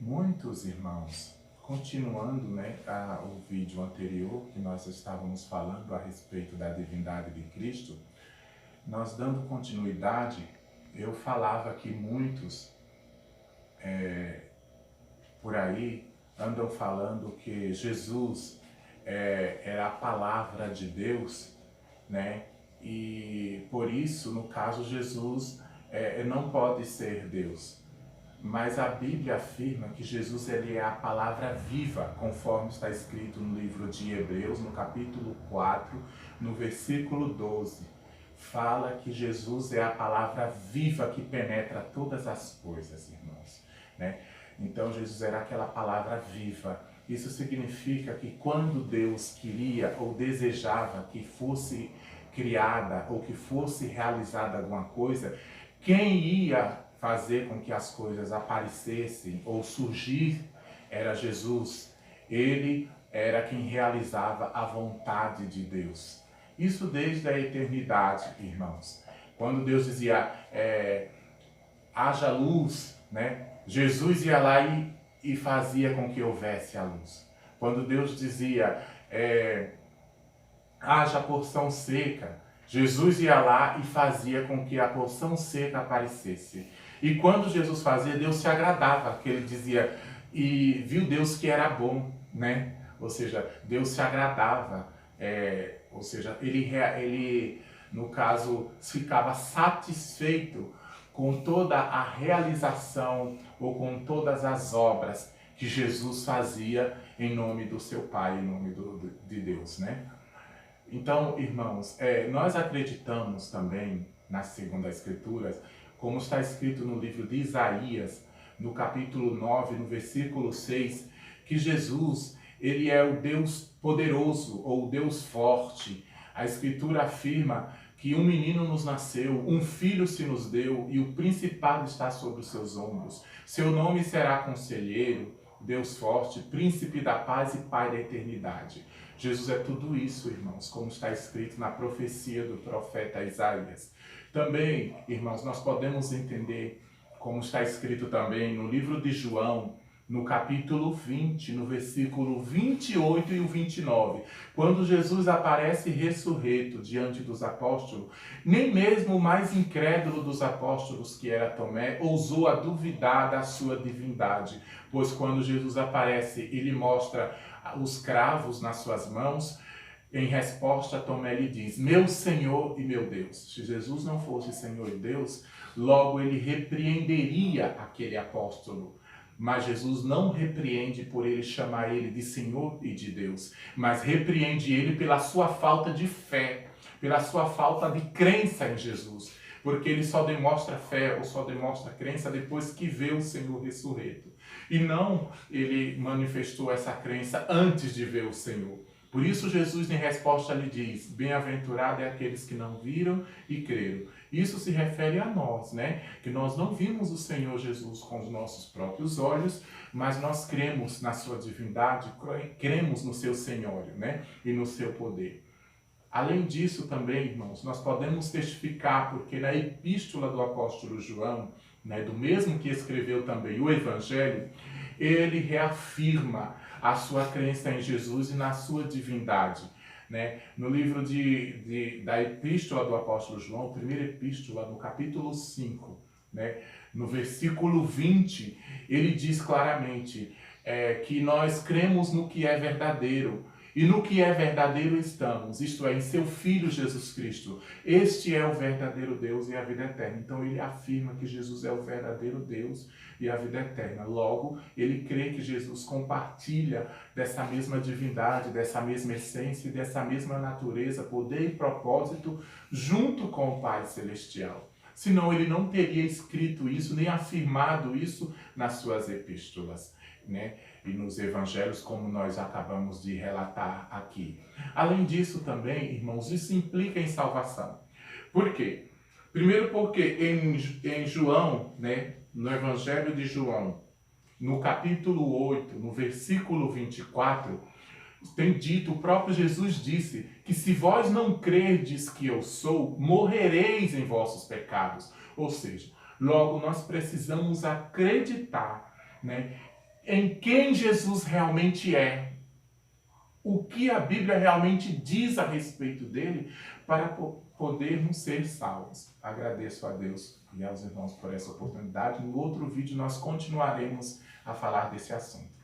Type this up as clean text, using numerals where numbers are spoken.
Muitos irmãos, continuando, o vídeo anterior que nós estávamos falando a respeito da divindade de Cristo, nós dando continuidade, eu falava que muitos por aí andam falando que Jesus é a palavra de Deus, né? E por isso, no caso, Jesus não pode ser Deus. Mas a Bíblia afirma que Jesus ele é a palavra viva, conforme está escrito no livro de Hebreus, no capítulo 4, no versículo 12. Fala que Jesus é a palavra viva que penetra todas as coisas, irmãos, né? Então Jesus era aquela palavra viva. Isso significa que quando Deus queria ou desejava que fosse criada ou que fosse realizada alguma coisa, quem ia fazer com que as coisas aparecessem ou surgir era Jesus. Ele era quem realizava a vontade de Deus. Isso desde a eternidade, irmãos. Quando Deus dizia, haja luz, né? Jesus ia lá e fazia com que houvesse a luz. Quando Deus dizia, haja porção seca, Jesus ia lá e fazia com que a porção seca aparecesse. E quando Jesus fazia, Deus se agradava, que ele dizia, e viu Deus que era bom, né? Ou seja, Deus se agradava, ou seja, ele, no caso, ficava satisfeito com toda a realização ou com todas as obras que Jesus fazia em nome do seu Pai, em nome de Deus, né? Então, irmãos, nós acreditamos também nas Segundas Escrituras, como está escrito no livro de Isaías, no capítulo 9, no versículo 6, que Jesus, ele é o Deus poderoso ou o Deus forte. A Escritura afirma que um menino nos nasceu, um filho se nos deu e o principado está sobre os seus ombros. Seu nome será Conselheiro, Deus forte, Príncipe da paz e Pai da eternidade. Jesus é tudo isso, irmãos, como está escrito na profecia do profeta Isaías. Também, irmãos, nós podemos entender, como está escrito também no livro de João, no capítulo 20, no versículo 28 e o 29. Quando Jesus aparece ressurreto diante dos apóstolos, nem mesmo o mais incrédulo dos apóstolos, que era Tomé, ousou a duvidar da sua divindade. Pois quando Jesus aparece, ele mostra os cravos nas suas mãos. Em resposta, Tomé lhe diz, meu Senhor e meu Deus. Se Jesus não fosse Senhor e Deus, logo ele repreenderia aquele apóstolo. Mas Jesus não repreende por ele chamar ele de Senhor e de Deus, mas repreende ele pela sua falta de fé, pela sua falta de crença em Jesus. Porque ele só demonstra fé ou só demonstra crença depois que vê o Senhor ressurreto. E não ele manifestou essa crença antes de ver o Senhor. Por isso Jesus em resposta lhe diz, bem-aventurado é aqueles que não viram e creram. Isso se refere a nós, né? Que nós não vimos o Senhor Jesus com os nossos próprios olhos, mas nós cremos na sua divindade, cremos no seu senhorio, né? E no seu poder. Além disso também, irmãos, nós podemos testificar, porque na epístola do apóstolo João, né, do mesmo que escreveu também o Evangelho, ele reafirma a sua crença em Jesus e na sua divindade. Né? No livro da epístola do apóstolo João, primeira epístola, no capítulo 5, né, no versículo 20, ele diz claramente que nós cremos no que é verdadeiro, e no que é verdadeiro estamos, isto é, em seu Filho Jesus Cristo. Este é o verdadeiro Deus e a vida eterna. Então ele afirma que Jesus é o verdadeiro Deus e a vida eterna. Logo, ele crê que Jesus compartilha dessa mesma divindade, dessa mesma essência e dessa mesma natureza, poder e propósito, junto com o Pai Celestial. Senão ele não teria escrito isso, nem afirmado isso nas suas epístolas, né? E nos evangelhos, como nós acabamos de relatar aqui. Além disso também, irmãos, isso implica em salvação. Por quê? Primeiro porque em João, né, no Evangelho de João, no capítulo 8, no versículo 24, tem dito, o próprio Jesus disse, que se vós não crerdes que eu sou, morrereis em vossos pecados. Ou seja, logo nós precisamos acreditar, né, em quem Jesus realmente é, o que a Bíblia realmente diz a respeito dele, para podermos ser salvos. Agradeço a Deus e aos irmãos por essa oportunidade. No outro vídeo nós continuaremos a falar desse assunto.